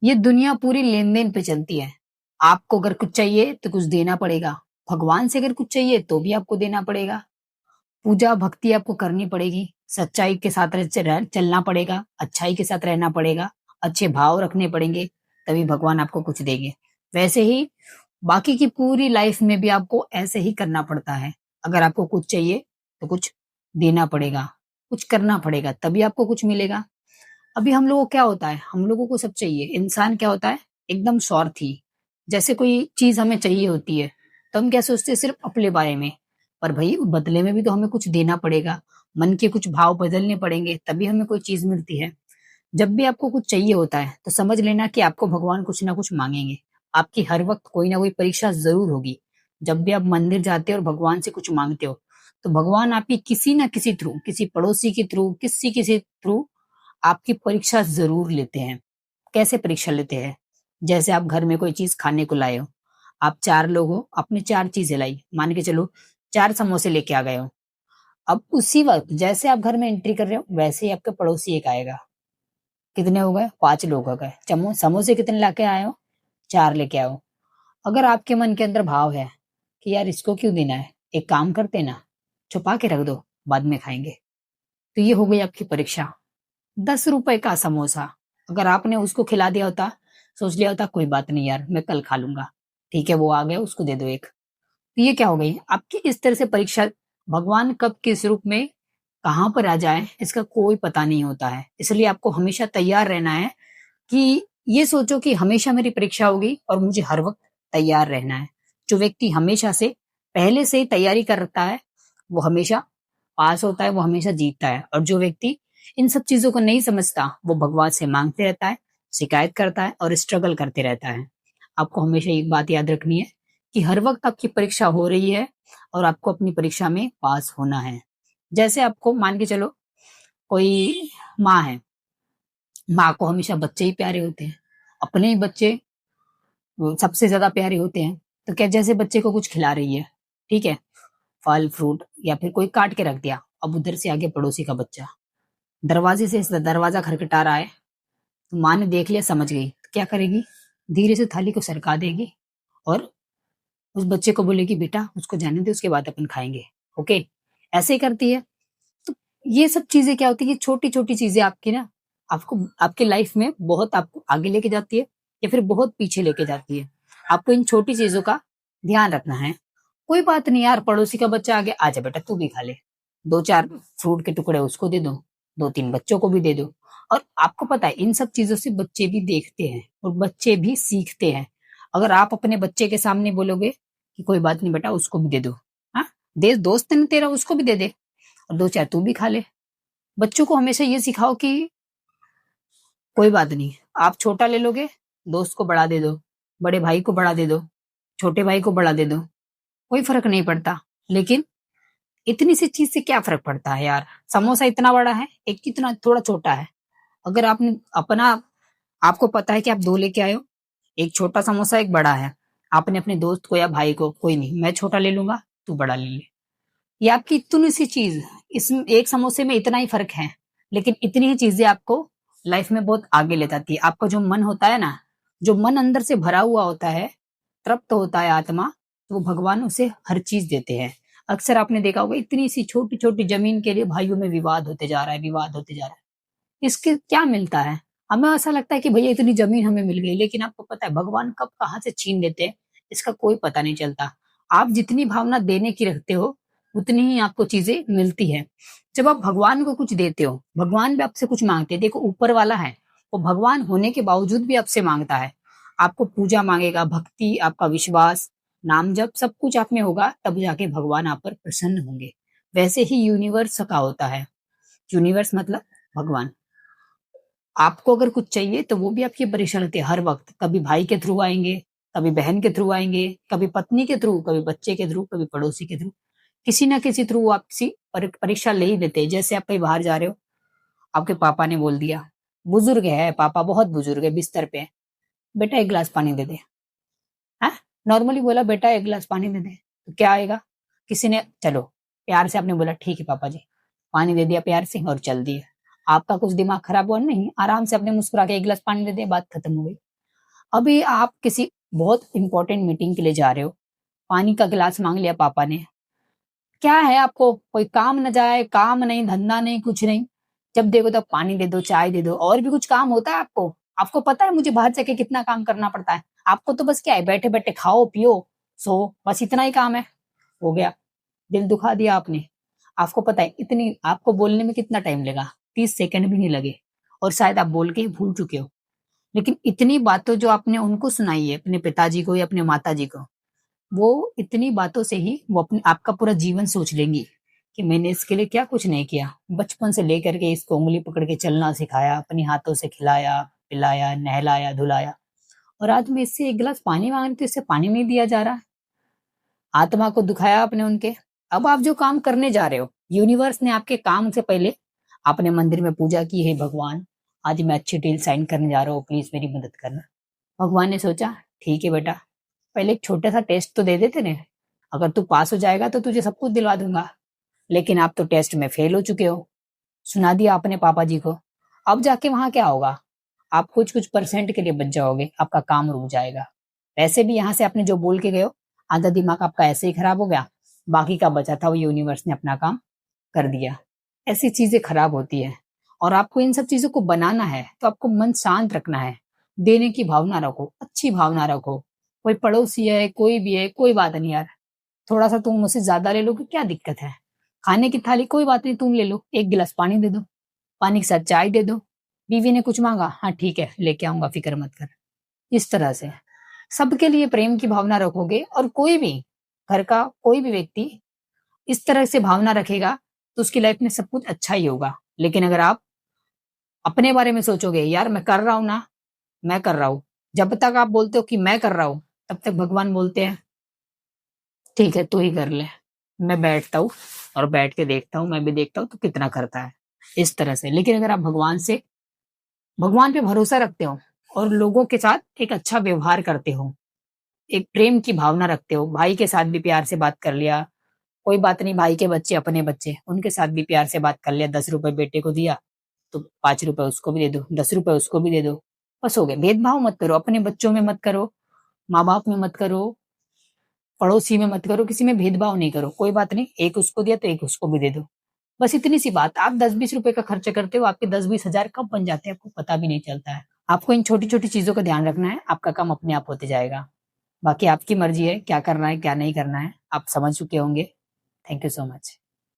ये दुनिया पूरी लेन-देन पे चलती है। आपको अगर कुछ चाहिए तो कुछ देना पड़ेगा। भगवान से अगर कुछ चाहिए तो भी आपको देना पड़ेगा। पूजा भक्ति आपको करनी पड़ेगी। सच्चाई के साथ चलना पड़ेगा, अच्छाई के साथ रहना पड़ेगा, अच्छे भाव रखने पड़ेंगे, तभी भगवान आपको कुछ देंगे। वैसे ही बाकी की पूरी लाइफ में भी आपको ऐसे ही करना पड़ता है। अगर आपको कुछ चाहिए तो कुछ देना पड़ेगा, कुछ करना पड़ेगा, तभी आपको कुछ मिलेगा। अभी हम लोगों को क्या होता है, हम लोगों को सब चाहिए। इंसान क्या होता है, एकदम स्वार्थी। जैसे कोई चीज हमें चाहिए होती है तो हम क्या सोचते हैं, सिर्फ अपने बारे में। पर भाई बदले में भी तो हमें कुछ देना पड़ेगा। मन के कुछ भाव बदलने पड़ेंगे तभी हमें कोई चीज मिलती है। जब भी आपको कुछ चाहिए होता है तो समझ लेना कि आपको भगवान कुछ ना कुछ मांगेंगे। आपकी हर वक्त कोई ना कोई परीक्षा जरूर होगी। जब भी आप मंदिर जाते हो और भगवान से कुछ मांगते हो तो भगवान आपकी किसी ना किसी थ्रू, किसी पड़ोसी के थ्रू, किसी किसी थ्रू आपकी परीक्षा जरूर लेते हैं। कैसे परीक्षा लेते हैं? जैसे आप घर में कोई चीज खाने को लाए हो, आप 4 लोग हो, आपने 4 चीजें लाई, मान के चलो 4 समोसे लेके आ गए हो। अब उसी वक्त जैसे आप घर में एंट्री कर रहे हो वैसे ही आपके पड़ोसी एक आएगा। कितने हो गए? 5 लोग हो गए। समोसे कितने लाके आए हो? 4 लेके आओ। अगर आपके मन के अंदर भाव है कि यार इसको क्यों देना है, एक काम करते ना, छुपा के रख दो, बाद में खाएंगे, तो ये हो गई आपकी परीक्षा। 10 रुपए का समोसा अगर आपने उसको खिला दिया होता, सोच लिया होता कोई बात नहीं यार मैं कल खा लूंगा, ठीक है वो आ गया उसको दे दो एक, तो ये क्या हो गई आपकी इस तरह से परीक्षा। भगवान कब किस रूप में कहाँ पर आ जाए इसका कोई पता नहीं होता है, इसलिए आपको हमेशा तैयार रहना है कि ये सोचो कि हमेशा मेरी परीक्षा होगी और मुझे हर वक्त तैयार रहना है। जो व्यक्ति हमेशा से पहले से ही तैयारी करता है वो हमेशा पास होता है, वो हमेशा जीतता है। और जो व्यक्ति इन सब चीजों को नहीं समझता वो भगवान से मांगते रहता है, शिकायत करता है और स्ट्रगल करते रहता है। आपको हमेशा एक बात याद रखनी है कि हर वक्त आपकी परीक्षा हो रही है और आपको अपनी परीक्षा में पास होना है। जैसे आपको मान के चलो कोई माँ है, माँ को हमेशा बच्चे ही प्यारे होते हैं, अपने ही बच्चे वो सबसे ज्यादा प्यारे होते हैं। तो क्या जैसे बच्चे को कुछ खिला रही है, ठीक है, फल फ्रूट या फिर कोई काट के रख दिया, अब उधर से आगे पड़ोसी का बच्चा दरवाजे से दरवाजा खटखटा रहा है, तो माँ ने देख लिया, समझ गई, तो क्या करेगी, धीरे से थाली को सरका देगी और उस बच्चे को बोलेगी बेटा उसको जाने दे उसके बाद अपन खाएंगे। ओके, ऐसे ही करती है। तो ये सब चीजें क्या होती है, छोटी छोटी चीजें आपकी ना आपको आपकी लाइफ में बहुत आपको आगे लेके जाती है या फिर बहुत पीछे लेके जाती है। आपको इन छोटी चीजों का ध्यान रखना है। कोई बात नहीं यार, पड़ोसी का बच्चा आ गया, आजा बेटा तू भी खा ले, 2-4 फ्रूट के टुकड़े उसको दे दो, 2-3 बच्चों को भी दे दो। और आपको पता है इन सब चीजों से बच्चे भी देखते हैं और बच्चे भी सीखते हैं। अगर आप अपने बच्चे के सामने बोलोगे कि कोई बात नहीं बेटा उसको भी दे दो, हाँ दे, दोस्त है ना तेरा उसको भी दे दे और 2-4 तू भी खा ले। बच्चों को हमेशा ये सिखाओ कि कोई बात नहीं, आप छोटा ले लोगे, दोस्त को बड़ा दे दो, बड़े भाई को बड़ा दे दो, छोटे भाई को बड़ा दे दो, कोई फर्क नहीं पड़ता। लेकिन इतनी सी चीज से क्या फर्क पड़ता है यार, समोसा इतना बड़ा है, एक कितना थोड़ा छोटा है। अगर आपने अपना, आपको पता है कि आप 2 लेके आए हो, एक छोटा समोसा एक बड़ा है, आपने अपने दोस्त को या भाई को, कोई नहीं मैं छोटा ले लूंगा तू बड़ा ले ले, ये आपकी इतनी सी चीज, इस एक समोसे में इतना ही फर्क है, लेकिन इतनी ही चीजें आपको लाइफ में बहुत आगे ले जाती है। आपका जो मन होता है ना, जो मन अंदर से भरा हुआ होता है, तृप्त होता है आत्मा, तो वो भगवान उसे हर चीज देते हैं। अक्सर आपने देखा होगा इतनी सी छोटी छोटी जमीन के लिए भाइयों में विवाद होते जा रहा है, विवाद होते जा रहा है। इसके क्या मिलता है? हमें ऐसा लगता है कि भैया इतनी जमीन हमें मिल गई, लेकिन आपको पता है भगवान कब कहाँ से छीन लेते हैं इसका कोई पता नहीं चलता। आप जितनी भावना देने की रखते हो उतनी ही आपको चीजें मिलती है। जब आप भगवान को कुछ देते हो, भगवान भी आपसे कुछ मांगते हैं। देखो ऊपर वाला है, वो भगवान होने के बावजूद भी आपसे मांगता है। आपको पूजा मांगेगा, भक्ति, आपका विश्वास, नाम जब सब कुछ आप में होगा तब जाके भगवान आप पर प्रसन्न होंगे। वैसे ही यूनिवर्स का होता है। यूनिवर्स मतलब भगवान। आपको अगर कुछ चाहिए तो वो भी आपकी परीक्षा लेते हैं हर वक्त। कभी भाई के थ्रू आएंगे, कभी बहन के थ्रू आएंगे, कभी पत्नी के थ्रू, कभी बच्चे के थ्रू, कभी पड़ोसी के थ्रू, किसी ना किसी थ्रू आपसी परीक्षा ले ही लेते हैं। जैसे आप कहीं बाहर जा रहे हो, आपके पापा ने बोल दिया, बुजुर्ग है पापा, बहुत बुजुर्ग है, बिस्तर पे है, बेटा एक गिलास पानी दे दे। हाँ, नॉर्मली बोला बेटा एक गिलास पानी दे दे, तो क्या आएगा? किसी ने चलो प्यार से आपने बोला ठीक है पापा जी, पानी दे दिया प्यार से और चल दिए। आपका कुछ दिमाग खराब हुआ नहीं, आराम से अपने मुस्कुरा के एक गिलास पानी दे दिया, बात खत्म हो गई। अभी आप किसी बहुत इंपॉर्टेंट मीटिंग के लिए जा रहे हो, पानी का गिलास मांग लिया पापा ने। क्या है आपको, कोई काम न जाए, काम नहीं, धंधा नहीं, कुछ नहीं, जब देखो तब पानी दे दो, चाय दे दो। और भी कुछ काम होता है आपको? आपको पता है मुझे बाहर जाके कितना काम करना पड़ता है? आपको तो बस क्या है, बैठे बैठे खाओ पियो सो, बस इतना ही काम है। हो गया, दिल दुखा दिया आपने। आपको पता है इतनी आपको बोलने में कितना टाइम लगा? 30 सेकंड भी नहीं लगे, और शायद आप बोल के भूल चुके हो। लेकिन इतनी बातों जो आपने उनको सुनाई है, अपने पिताजी को या अपने माताजी को, वो इतनी बातों से ही वो अपने आपका पूरा जीवन सोच लेंगी कि मैंने इसके लिए क्या कुछ नहीं किया। बचपन से लेकर के इसको उंगली पकड़ के चलना सिखाया, अपने हाथों से खिलाया पिलाया, नहलाया धुलाया, और आज मैं इससे एक गिलास पानी मांग रही थी, इससे पानी नहीं दिया जा रहा। आत्मा को दुखाया आपने उनके। अब आप जो काम करने जा रहे हो, यूनिवर्स ने आपके काम से पहले आपने मंदिर में पूजा की है, भगवान आज मैं अच्छी डील साइन करने जा रहा हूँ, प्लीज मेरी मदद करना। भगवान ने सोचा ठीक है बेटा, पहले एक छोटा सा टेस्ट तो दे देते ने, अगर तू पास हो जाएगा तो तुझे सब कुछ दिलवा दूंगा। लेकिन आप तो टेस्ट में फेल हो चुके हो, सुना दिया आपने पापा जी को। अब जाके वहां क्या होगा? आप कुछ कुछ परसेंट के लिए बच जाओगे, आपका काम रुक जाएगा। वैसे भी यहाँ से आपने जो बोल के गए हो, आधा दिमाग आपका ऐसे ही खराब हो गया, बाकी का बचा था वो यूनिवर्स ने अपना काम कर दिया। ऐसी चीजें खराब होती है, और आपको इन सब चीजों को बनाना है तो आपको मन शांत रखना है, देने की भावना रखो, अच्छी भावना रखो। कोई पड़ोसी है, कोई भी है, कोई बात नहीं यार, थोड़ा सा तुम मुझसे ज्यादा ले लो, कि क्या दिक्कत है? खाने की थाली कोई बात नहीं, तुम ले लो, एक गिलास पानी दे दो, पानी के साथ चाय दे दो। बीवी ने कुछ मांगा, हाँ ठीक है लेके आऊंगा, फिक्र मत कर। इस तरह से सबके लिए प्रेम की भावना रखोगे, और कोई भी घर का कोई भी व्यक्ति इस तरह से भावना रखेगा तो उसकी लाइफ में सब कुछ अच्छा ही होगा। लेकिन अगर आप अपने बारे में सोचोगे, यार मैं कर रहा हूं ना, मैं कर रहा हूं, जब तक आप बोलते हो कि मैं कर रहा हूं, तब तक भगवान बोलते हैं ठीक है तू ही कर ले। मैं बैठता हूँ और बैठ के देखता हूँ, मैं भी देखता हूँ तो कितना करता है, इस तरह से। लेकिन अगर आप भगवान पे भरोसा रखते हो, और लोगों के साथ एक अच्छा व्यवहार करते हो, एक प्रेम की भावना रखते हो, भाई के साथ भी प्यार से बात कर लिया, कोई बात नहीं, भाई के बच्चे अपने बच्चे, उनके साथ भी प्यार से बात कर लिया, 10 रुपए बेटे को दिया तो 5 रुपए उसको भी दे दो, 10 रुपए उसको भी दे दो, बस हो गए। भेदभाव मत करो, अपने बच्चों में मत करो, माँ बाप में मत करो, पड़ोसी में मत करो, किसी में भेदभाव नहीं करो। कोई बात नहीं, एक उसको दिया तो एक उसको भी दे दो, बस इतनी सी बात। आप 10-20 रुपए का खर्च करते हो, आपके 10-20 हजार कब बन जाते हैं आपको पता भी नहीं चलता है। आपको इन छोटी छोटी चीजों का ध्यान रखना है, आपका काम अपने आप होते जाएगा। बाकी आपकी मर्जी है क्या करना है क्या नहीं करना है, आप समझ चुके होंगे। Thank you so much.